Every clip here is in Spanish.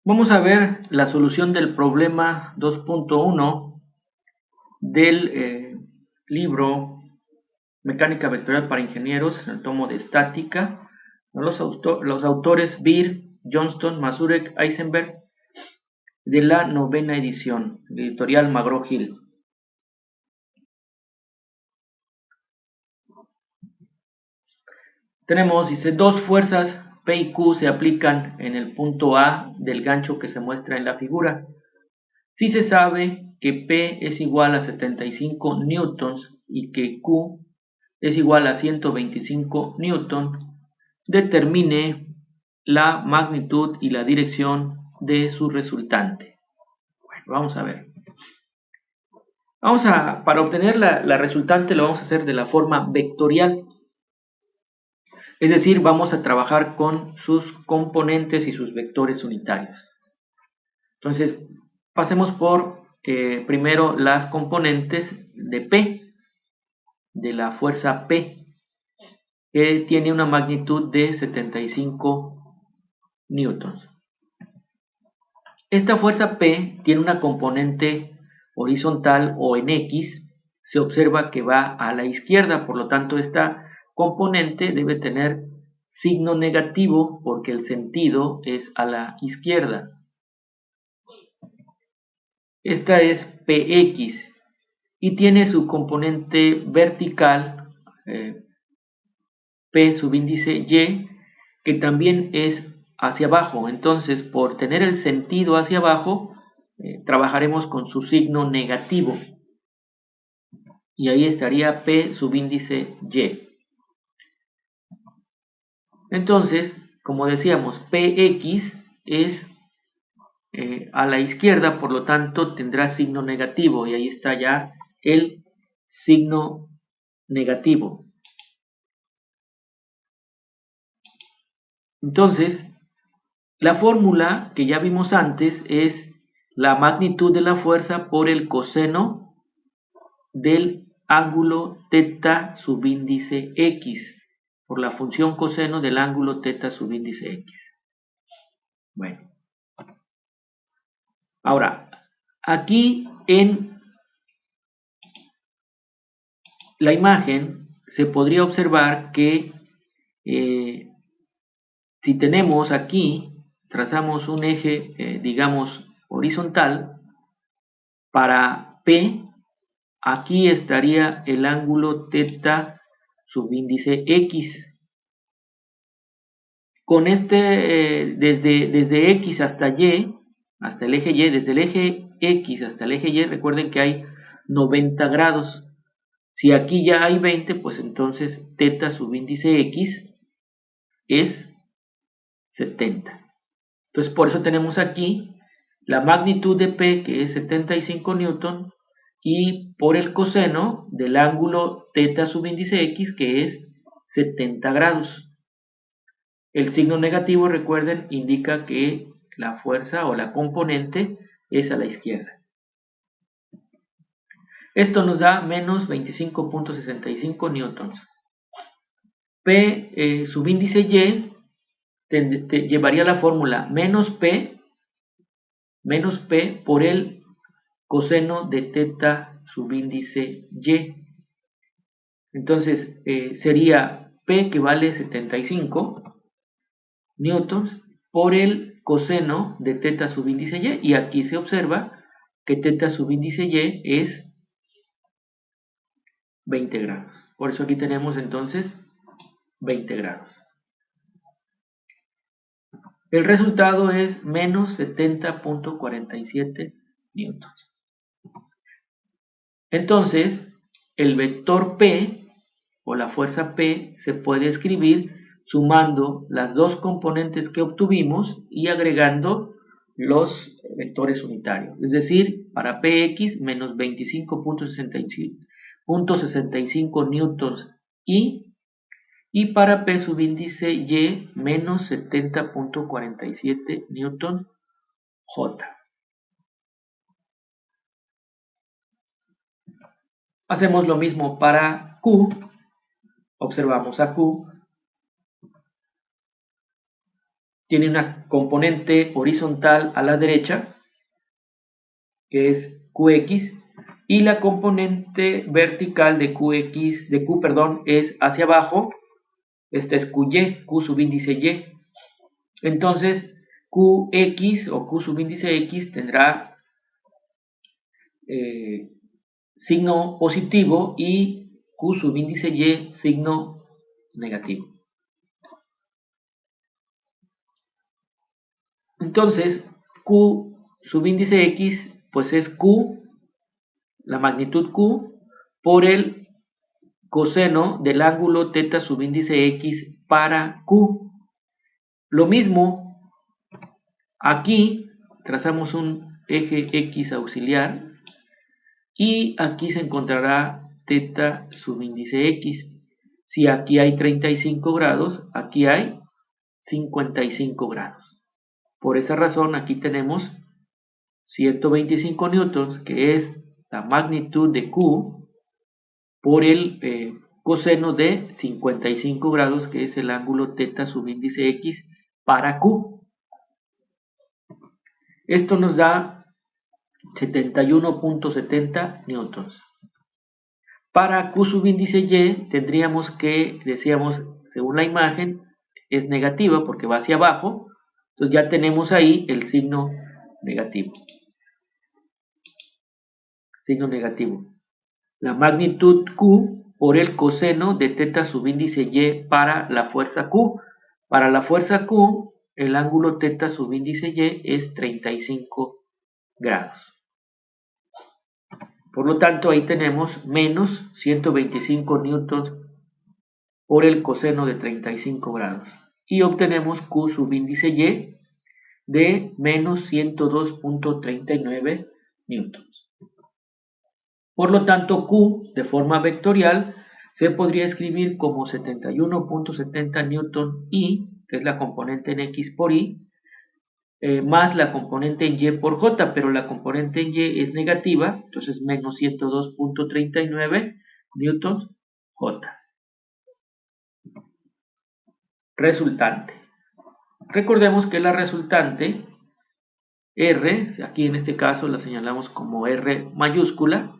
Vamos a ver la solución del problema 2.1 del libro Mecánica Vectorial para Ingenieros, en el tomo de Estática. Los autores Beer, Johnston, Mazurek, Eisenberg, de la 9ª edición, editorial McGraw-Hill. Tenemos, dice, dos fuerzas P y Q se aplican en el punto A del gancho que se muestra en la figura. Si se sabe que P es igual a 75 newtons y que Q es igual a 125 newtons, determine la magnitud y la dirección de su resultante. Bueno, vamos a ver. Para obtener la resultante lo vamos a hacer de la forma vectorial. Es decir, vamos a trabajar con sus componentes y sus vectores unitarios. Entonces, pasemos por primero las componentes de P, de la fuerza P, que tiene una magnitud de 75 newtons. Esta fuerza P tiene una componente horizontal o en X, se observa que va a la izquierda, por lo tanto esta componente debe tener signo negativo porque el sentido es a la izquierda. Esta es Px y tiene su componente vertical P subíndice Y, que también es hacia abajo. Entonces, por tener el sentido hacia abajo, trabajaremos con su signo negativo. Y ahí estaría P subíndice Y. Entonces, como decíamos, Px es a la izquierda, por lo tanto tendrá signo negativo. Y ahí está ya el signo negativo. Entonces, la fórmula que ya vimos antes es la magnitud de la fuerza por el coseno del ángulo teta subíndice x, por la función coseno del ángulo teta subíndice x. Bueno, ahora, aquí en la imagen se podría observar que si tenemos aquí, trazamos un eje, digamos, horizontal, para P, aquí estaría el ángulo teta subíndice x. Con desde x hasta y, hasta el eje y, desde el eje x hasta el eje y, recuerden que hay 90 grados. Si aquí ya hay 20, pues entonces teta subíndice x es 70. Entonces por eso tenemos aquí la magnitud de P, que es 75 newton, y por el coseno del ángulo teta subíndice x, que es 70 grados. El signo negativo, recuerden, indica que la fuerza o la componente es a la izquierda. Esto nos da menos 25.65 newtons. P subíndice Y te llevaría la fórmula menos P por el coseno de teta subíndice Y. Entonces sería P, que vale 75 newtons, por el coseno de teta subíndice Y, y aquí se observa que teta subíndice Y es 20 grados. Por eso aquí tenemos entonces 20 grados. El resultado es menos 70.47 newtons. Entonces, el vector P, o la fuerza P, se puede escribir sumando las dos componentes que obtuvimos y agregando los vectores unitarios. Es decir, para Px menos 25.65 newtons y para P subíndice Y menos 70.47 newton J. Hacemos lo mismo para Q. Observamos a Q. tiene una componente horizontal a la derecha, que es Qx, y la componente vertical de Q, es hacia abajo. Esta es Qy, Q subíndice Y. Entonces, Qx o Q subíndice X tendrá signo positivo y Q subíndice Y signo negativo. Entonces, Q subíndice X pues es Q, la magnitud Q, por el coseno del ángulo teta subíndice X para Q. Lo mismo, aquí trazamos un eje X auxiliar y aquí se encontrará teta subíndice X. Si aquí hay 35 grados, aquí hay 55 grados. Por esa razón aquí tenemos 125 newtons, que es la magnitud de Q, por el coseno de 55 grados, que es el ángulo teta subíndice X para Q. Esto nos da 71.70 newtons. Para Q subíndice Y tendríamos que, decíamos, según la imagen, es negativa porque va hacia abajo. Entonces ya tenemos ahí el signo negativo. Signo negativo. La magnitud Q por el coseno de teta subíndice Y para la fuerza Q. Para la fuerza Q, el ángulo teta subíndice Y es 35 grados. Por lo tanto, ahí tenemos menos 125 newtons por el coseno de 35 grados. Y obtenemos Q subíndice Y de menos 102.39 newtons. Por lo tanto, Q de forma vectorial se podría escribir como 71.70 newton I, que es la componente en X por Y, más la componente en Y por J, pero la componente en Y es negativa, entonces menos 102.39 newtons J. Resultante. Recordemos que la resultante, R, aquí en este caso la señalamos como R mayúscula,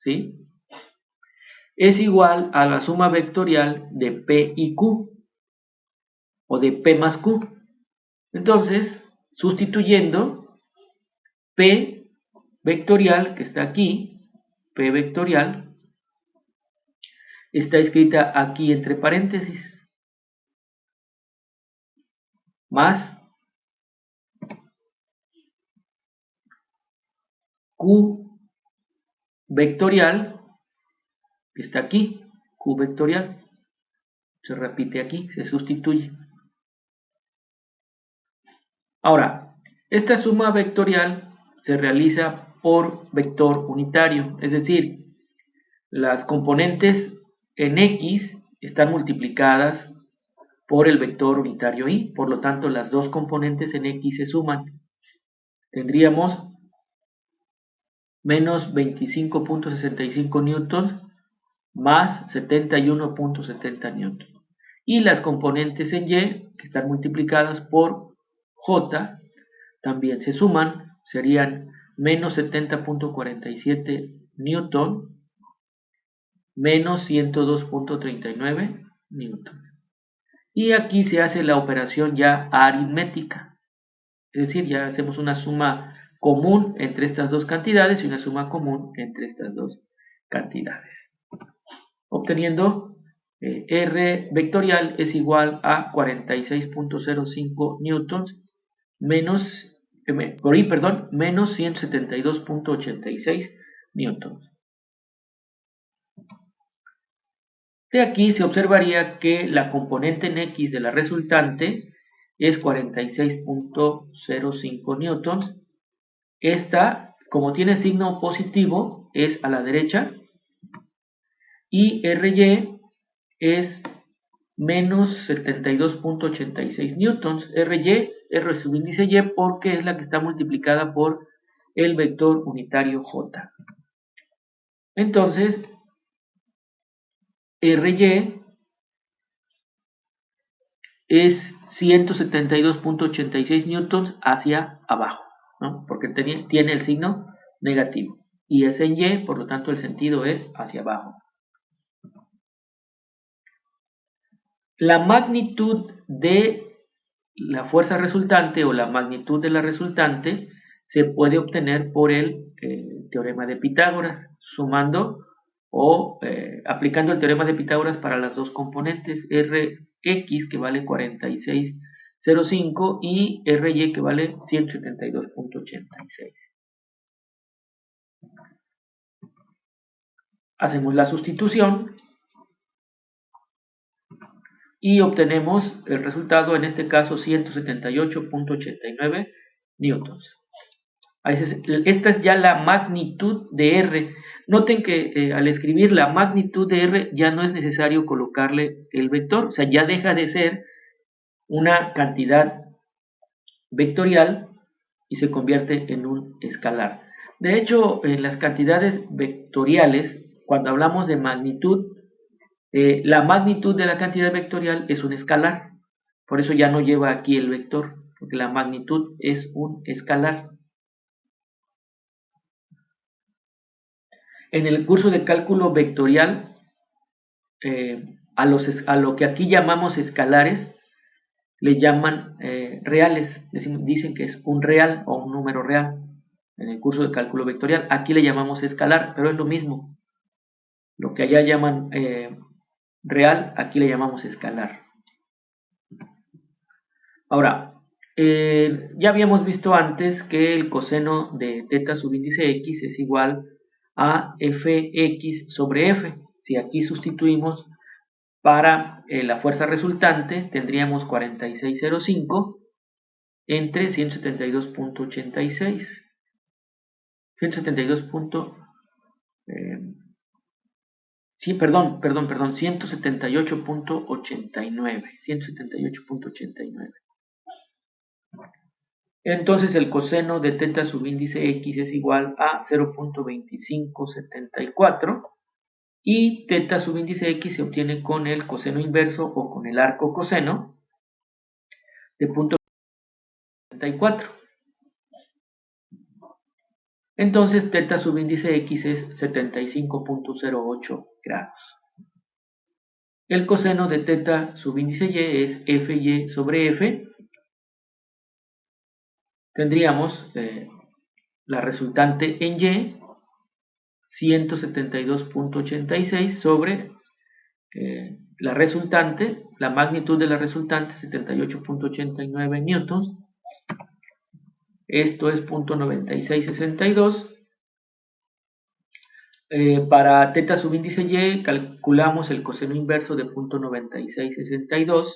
¿sí?, es igual a la suma vectorial de P y Q, o de P más Q. Entonces, sustituyendo, P vectorial, que está aquí, P vectorial, está escrita aquí entre paréntesis, más Q vectorial, que está aquí, Q vectorial, se repite aquí, se sustituye. Ahora, esta suma vectorial se realiza por vector unitario, es decir, las componentes en X están multiplicadas por el vector unitario Y, por lo tanto las dos componentes en X se suman. Tendríamos menos 25.65 newtons más 71.70 newtons. Y las componentes en Y, que están multiplicadas por J, también se suman, serían menos 70.47 newton menos 102.39 newton. Y aquí se hace la operación ya aritmética, es decir, ya hacemos una suma común entre estas dos cantidades y una suma común entre estas dos cantidades, obteniendo R vectorial es igual a 46.05 newtons menos 172.86 newtons. De aquí se observaría que la componente en X de la resultante es 46.05 newtons. Esta, como tiene signo positivo, es a la derecha. Y RY es menos 72.86 newtons. RY, R subíndice Y, porque es la que está multiplicada por el vector unitario J. Entonces, RY es 172.86 newtons hacia abajo, ¿no? Porque tiene el signo negativo. Y es en Y, por lo tanto el sentido es hacia abajo. La magnitud de la fuerza resultante o la magnitud de la resultante se puede obtener por el teorema de Pitágoras, sumando o aplicando el teorema de Pitágoras para las dos componentes, Rx que vale 46,05 y Ry que vale 172.86. Hacemos la sustitución y obtenemos el resultado, en este caso 178.89 newtons. Esta es ya la magnitud de R. Noten que al escribir la magnitud de R ya no es necesario colocarle el vector, o sea, ya deja de ser una cantidad vectorial y se convierte en un escalar. De hecho, en las cantidades vectoriales, cuando hablamos de magnitud, la magnitud de la cantidad vectorial es un escalar. Por eso ya no lleva aquí el vector, porque la magnitud es un escalar. En el curso de cálculo vectorial, a lo que aquí llamamos escalares, le llaman reales. Dicen que es un real o un número real. En el curso de cálculo vectorial, aquí le llamamos escalar, pero es lo mismo. Lo que allá llaman real, aquí le llamamos escalar. Ahora, ya habíamos visto antes que el coseno de teta subíndice x es igual a fx sobre f. Si aquí sustituimos para la fuerza resultante, tendríamos 46,05 entre 172.86. 178.89. 178.89. Entonces el coseno de teta subíndice x es igual a 0.2574 y teta subíndice x se obtiene con el coseno inverso o con el arco coseno de 0.74. Entonces teta subíndice x es 75.08 grados. El coseno de teta subíndice y es fy sobre f. Tendríamos la resultante en y, 172.86 sobre la resultante, la magnitud de la resultante, 78.89 newtons. Esto es 0.9662. Para teta subíndice y calculamos el coseno inverso de 0.9662.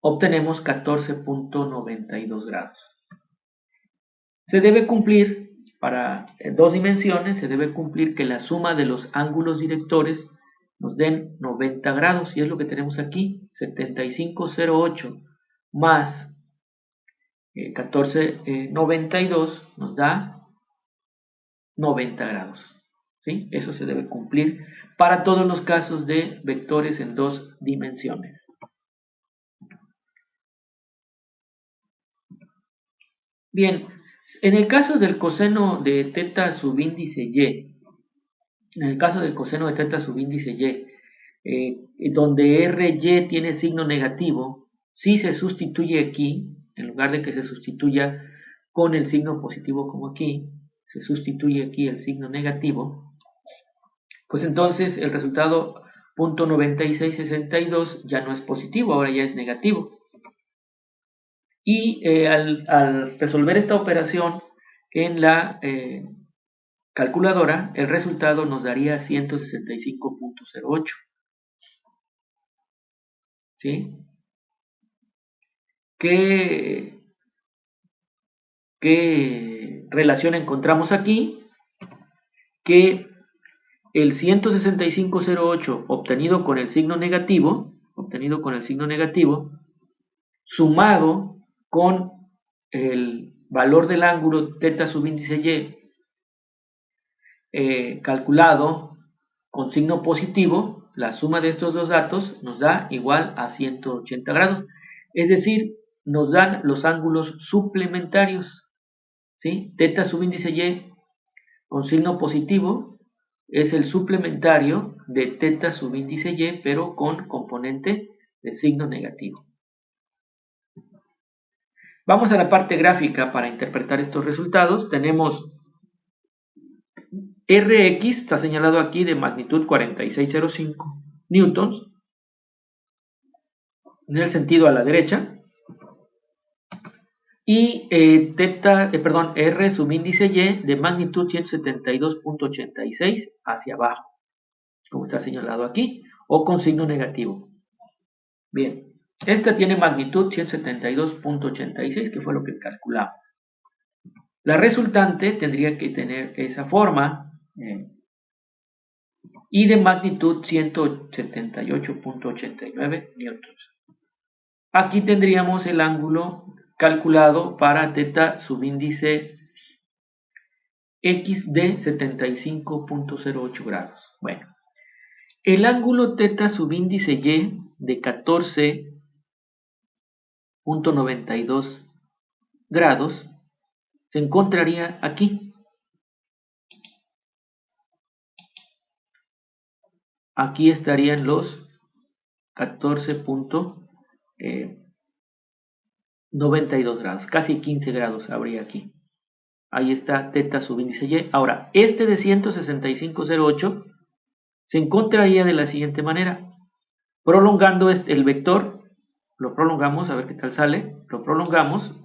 Obtenemos 14.92 grados. Se debe cumplir, para dos dimensiones, se debe cumplir que la suma de los ángulos directores nos den 90 grados, y es lo que tenemos aquí, 75,08 más 14,92 nos da 90 grados. ¿Sí? Eso se debe cumplir para todos los casos de vectores en dos dimensiones. Bien, en el caso del coseno de teta subíndice y, donde ry tiene signo negativo, si se sustituye aquí, en lugar de que se sustituya con el signo positivo como aquí, se sustituye aquí el signo negativo, pues entonces el resultado 0.9662 ya no es positivo, ahora ya es negativo. Y al resolver esta operación en la calculadora, el resultado nos daría 165.08. ¿Sí? ¿Qué relación encontramos aquí? Que el 165.08 obtenido con el signo negativo, sumado con el valor del ángulo teta subíndice y, calculado con signo positivo, la suma de estos dos datos nos da igual a 180 grados. Es decir, nos dan los ángulos suplementarios, ¿sí? Teta subíndice Y con signo positivo es el suplementario de teta subíndice Y, pero con componente de signo negativo. Vamos a la parte gráfica para interpretar estos resultados. Tenemos Rx, está señalado aquí, de magnitud 4605 newtons, en el sentido a la derecha, y R subíndice Y de magnitud 172.86 hacia abajo, como está señalado aquí, o con signo negativo. Bien, esta tiene magnitud 172.86, que fue lo que calculamos. La resultante tendría que tener esa forma, y de magnitud 178.89 newtons. Aquí tendríamos el ángulo calculado para teta subíndice X de 75.08 grados. Bueno, el ángulo teta subíndice Y de 14.92 grados se encontraría aquí. Aquí estarían los 14.92 grados, casi 15 grados habría aquí. Ahí está teta subíndice Y. Ahora, este de 165.08 se encontraría de la siguiente manera. Prolongando el vector, lo prolongamos, a ver qué tal sale, lo prolongamos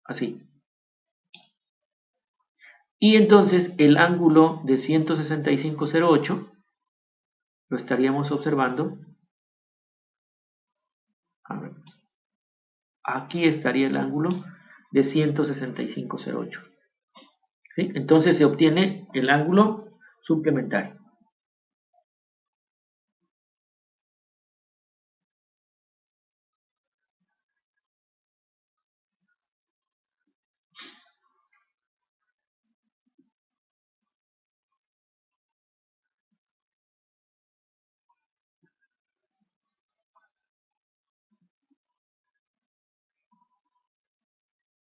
así. Y entonces el ángulo de 165.08 lo estaríamos observando. A ver, aquí estaría el ángulo de 165.08. ¿Sí? Entonces se obtiene el ángulo suplementario.